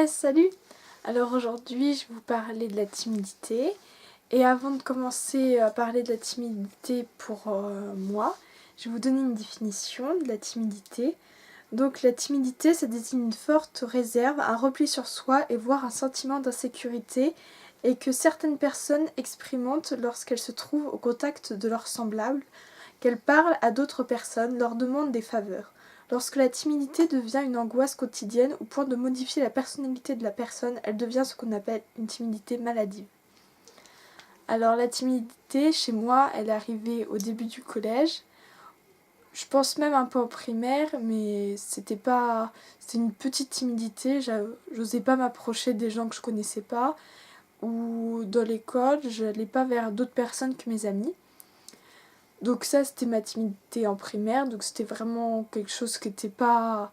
Salut! Alors aujourd'hui je vais vous parler de la timidité et avant de commencer à parler de la timidité pour moi, je vais vous donner une définition de la timidité. Donc la timidité, ça désigne une forte réserve, un repli sur soi et voire un sentiment d'insécurité et que certaines personnes expérimentent lorsqu'elles se trouvent au contact de leurs semblables, qu'elles parlent à d'autres personnes, leur demandent des faveurs. Lorsque la timidité devient une angoisse quotidienne au point de modifier la personnalité de la personne, elle devient ce qu'on appelle une timidité maladive. Alors la timidité, chez moi, elle est arrivée au début du collège. Je pense même un peu en primaire, mais c'était une petite timidité. J'osais pas m'approcher des gens que je connaissais pas. Ou dans l'école, je n'allais pas vers d'autres personnes que mes amis. Donc ça, c'était ma timidité en primaire. Donc c'était vraiment quelque chose qui n'était pas...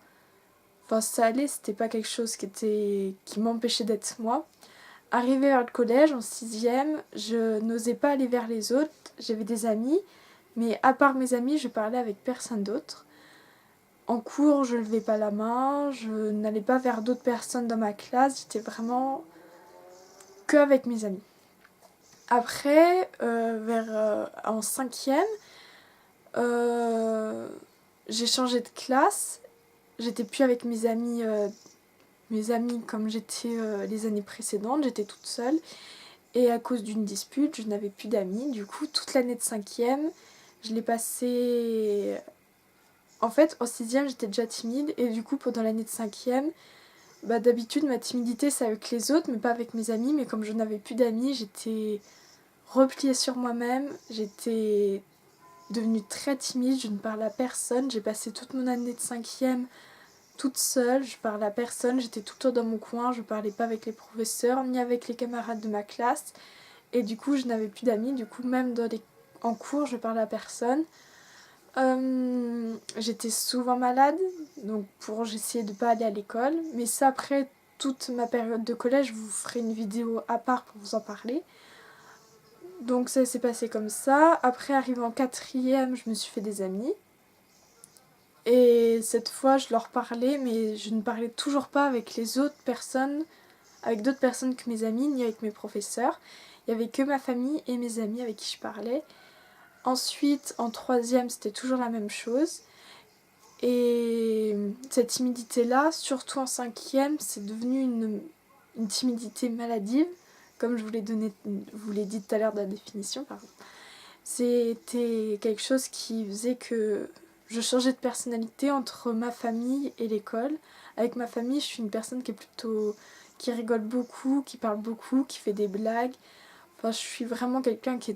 Enfin, ça allait, c'était pas quelque chose qui m'empêchait d'être moi. Arrivée vers le collège, en 6e, je n'osais pas aller vers les autres. J'avais des amis, mais à part mes amis, je parlais avec personne d'autre. En cours, je levais pas la main, je n'allais pas vers d'autres personnes dans ma classe. J'étais vraiment que avec mes amis. Après, en 5e, j'ai changé de classe. J'étais plus avec mes amis comme j'étais les années précédentes, j'étais toute seule. Et à cause d'une dispute, je n'avais plus d'amis. Du coup, toute l'année de 5e, je l'ai passée... En fait, en 6e, j'étais déjà timide. Et du coup, pendant l'année de 5e, d'habitude, ma timidité, c'est avec les autres, mais pas avec mes amis. Mais comme je n'avais plus d'amis, j'étais repliée sur moi-même. J'étais devenue très timide, je ne parlais à personne. J'ai passé toute mon année de 5e toute seule, je parlais à personne, j'étais tout le temps dans mon coin, je parlais pas avec les professeurs, ni avec les camarades de ma classe. Et du coup, je n'avais plus d'amis, du coup, même en cours, je parlais à personne. J'étais souvent malade, donc j'essayais de pas aller à l'école. Mais ça, après toute ma période de collège, je vous ferai une vidéo à part pour vous en parler. Donc ça s'est passé comme ça. Après, arrivé en 4e, je me suis fait des amis. Et cette fois, je leur parlais, mais je ne parlais toujours pas avec les autres personnes, avec d'autres personnes que mes amis, ni avec mes professeurs. Il n'y avait que ma famille et mes amis avec qui je parlais. Ensuite, en 3e, c'était toujours la même chose. Et cette timidité-là, surtout en 5e, c'est devenu une timidité maladive, comme je vous l'ai dit tout à l'heure dans la définition, pardon. C'était quelque chose qui faisait que je changeais de personnalité entre ma famille et l'école. Avec ma famille, je suis une personne qui rigole beaucoup, qui parle beaucoup, qui fait des blagues. Enfin, je suis vraiment quelqu'un qui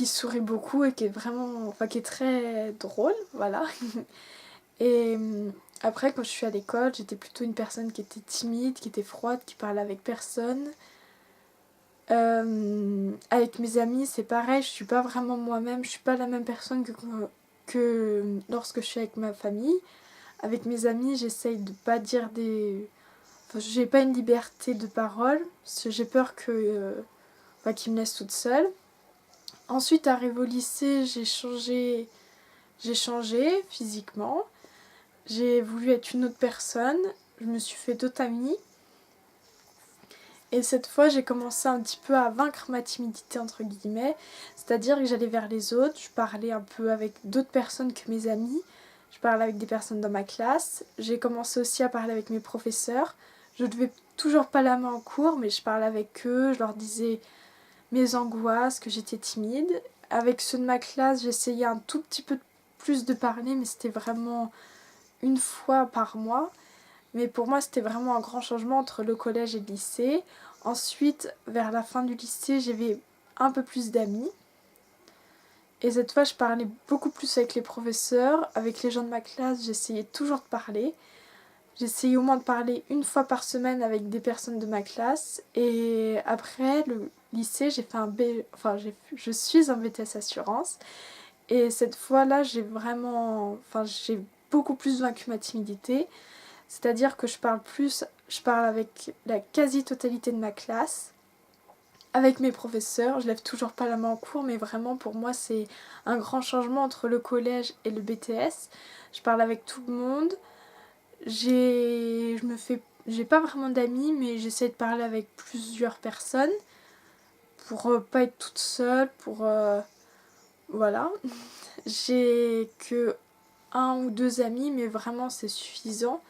sourit beaucoup et qui est très drôle, voilà. Et après, quand je suis à l'école, j'étais plutôt une personne qui était timide, qui était froide, qui parlait avec personne. Avec mes amis, c'est pareil, je suis pas vraiment moi-même, je suis pas la même personne que lorsque je suis avec ma famille. Avec mes amis, j'essaye de pas dire Enfin, j'ai pas une liberté de parole, parce que j'ai peur qu'ils me laissent toute seule. Ensuite, arrivé au lycée, j'ai changé physiquement. J'ai voulu être une autre personne, je me suis fait d'autres amis. Et cette fois, j'ai commencé un petit peu à vaincre ma timidité, entre guillemets. C'est-à-dire que j'allais vers les autres, je parlais un peu avec d'autres personnes que mes amis. Je parlais avec des personnes dans ma classe. J'ai commencé aussi à parler avec mes professeurs. Je ne devais toujours pas la main en cours, mais je parlais avec eux, je leur disais mes angoisses, que j'étais timide. Avec ceux de ma classe, j'essayais un tout petit peu plus de parler, mais c'était vraiment une fois par mois. Mais pour moi, c'était vraiment un grand changement entre le collège et le lycée. Ensuite, vers la fin du lycée, j'avais un peu plus d'amis. Et cette fois, je parlais beaucoup plus avec les professeurs. Avec les gens de ma classe, j'essayais toujours de parler. J'essayais au moins de parler une fois par semaine avec des personnes de ma classe. Et après le lycée, j'ai fait je suis en BTS Assurance. Et cette fois-là, j'ai beaucoup plus vaincu ma timidité. C'est-à-dire que je parle avec la quasi-totalité de ma classe, avec mes professeurs. Je lève toujours pas la main en cours, mais vraiment pour moi c'est un grand changement entre le collège et le BTS. Je parle avec tout le monde, J'ai pas vraiment d'amis, mais j'essaie de parler avec plusieurs personnes pour pas être toute seule, pour voilà. J'ai que un ou deux amis, mais vraiment c'est suffisant.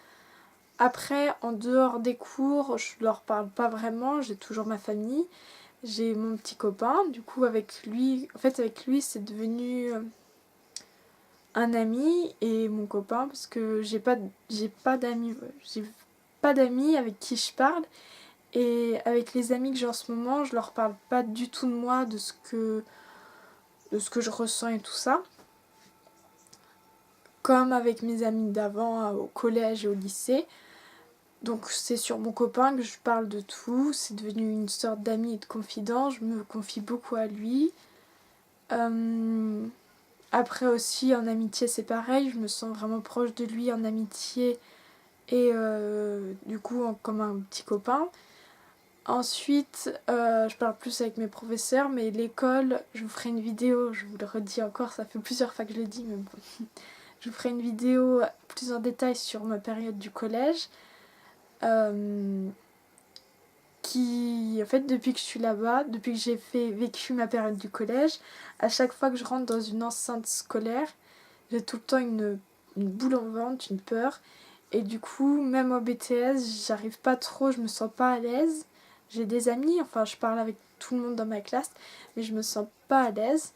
Après, en dehors des cours, je leur parle pas vraiment, j'ai toujours ma famille. J'ai mon petit copain, du coup avec lui c'est devenu un ami et mon copain parce que j'ai pas d'amis avec qui je parle, et avec les amis que j'ai en ce moment, je leur parle pas du tout de moi, de ce que je ressens et tout ça. Comme avec mes amis d'avant au collège et au lycée. Donc c'est sur mon copain que je parle de tout, c'est devenu une sorte d'ami et de confident, je me confie beaucoup à lui. Après aussi en amitié c'est pareil, je me sens vraiment proche de lui en amitié et du coup comme un petit copain. Ensuite je parle plus avec mes professeurs, mais l'école, je vous ferai une vidéo, je vous le redis encore, ça fait plusieurs fois que je le dis, mais bon. Je vous ferai une vidéo plus en détail sur ma période du collège. Qui, en fait, depuis que je suis là-bas, depuis que j'ai vécu ma période du collège, à chaque fois que je rentre dans une enceinte scolaire, j'ai tout le temps une boule en ventre, une peur. Et du coup, même au BTS, j'arrive pas trop, je me sens pas à l'aise. J'ai des amis, enfin, je parle avec tout le monde dans ma classe, mais je me sens pas à l'aise.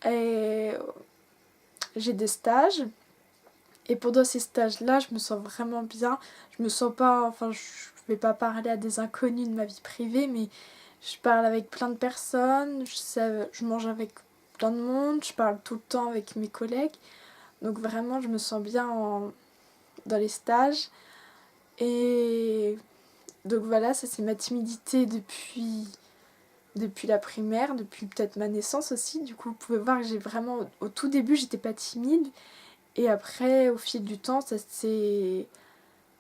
Et j'ai des stages. Et pendant ces stages-là, je me sens vraiment bien. Je me sens pas, enfin, je vais pas parler à des inconnus de ma vie privée, mais je parle avec plein de personnes, je mange avec plein de monde, je parle tout le temps avec mes collègues. Donc vraiment, je me sens bien dans les stages. Et donc voilà, ça c'est ma timidité depuis la primaire, depuis peut-être ma naissance aussi. Du coup, vous pouvez voir que j'ai vraiment, au tout début, j'étais pas timide. Et après, au fil du temps,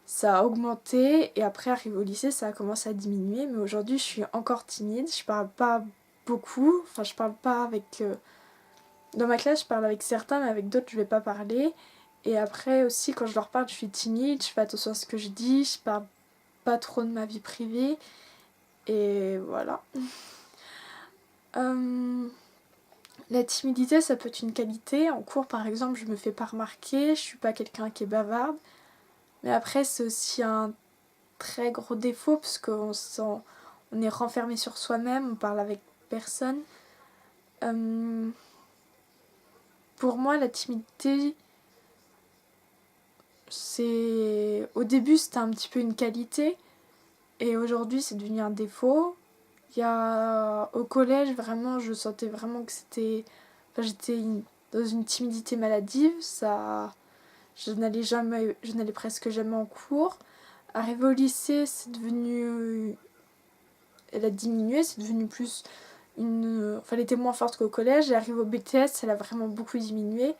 ça a augmenté. Et après, arrivé au lycée, ça a commencé à diminuer. Mais aujourd'hui, je suis encore timide. Je parle pas beaucoup. Enfin, je parle pas avec... Dans ma classe, je parle avec certains, mais avec d'autres, je vais pas parler. Et après aussi, quand je leur parle, je suis timide. Je fais attention à ce que je dis. Je parle pas trop de ma vie privée. Et voilà. La timidité, ça peut être une qualité. En cours, par exemple, je me fais pas remarquer. Je suis pas quelqu'un qui est bavarde. Mais après, c'est aussi un très gros défaut parce on est renfermé sur soi-même, on parle avec personne. Pour moi, la timidité, au début, c'était un petit peu une qualité et aujourd'hui, c'est devenu un défaut. Au collège, vraiment, je sentais vraiment que j'étais dans une timidité maladive. Je n'allais presque jamais en cours. Arrivé au lycée, elle a diminué, c'est devenu plus enfin, elle était moins forte qu'au collège. Et arrivé au BTS, elle a vraiment beaucoup diminué.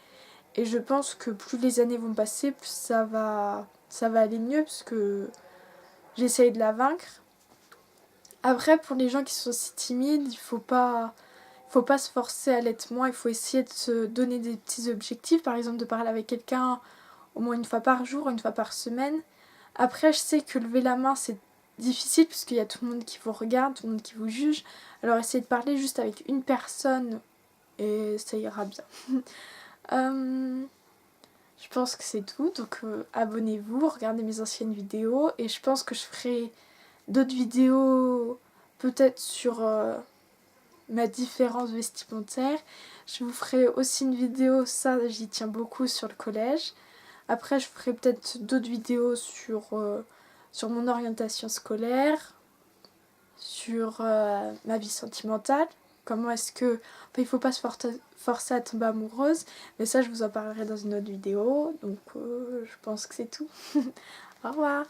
Et je pense que plus les années vont passer, plus ça va aller mieux, parce que j'essaye de la vaincre. Après, pour les gens qui sont si timides, il faut pas se forcer à l'être moins. Il faut essayer de se donner des petits objectifs, par exemple de parler avec quelqu'un au moins une fois par jour, une fois par semaine. Après, je sais que lever la main, c'est difficile parce qu'il y a tout le monde qui vous regarde, tout le monde qui vous juge. Alors essayez de parler juste avec une personne et ça ira bien. Je pense que c'est tout. Donc abonnez-vous, regardez mes anciennes vidéos et je pense que je ferai d'autres vidéos peut-être sur ma différence vestimentaire. Je vous ferai aussi une vidéo, ça j'y tiens beaucoup, sur le collège. Après, je ferai peut-être d'autres vidéos sur mon orientation scolaire, sur ma vie sentimentale. Comment est-ce que... Enfin, il ne faut pas se forcer à tomber amoureuse, mais ça, je vous en parlerai dans une autre vidéo. Donc, je pense que c'est tout. Au revoir.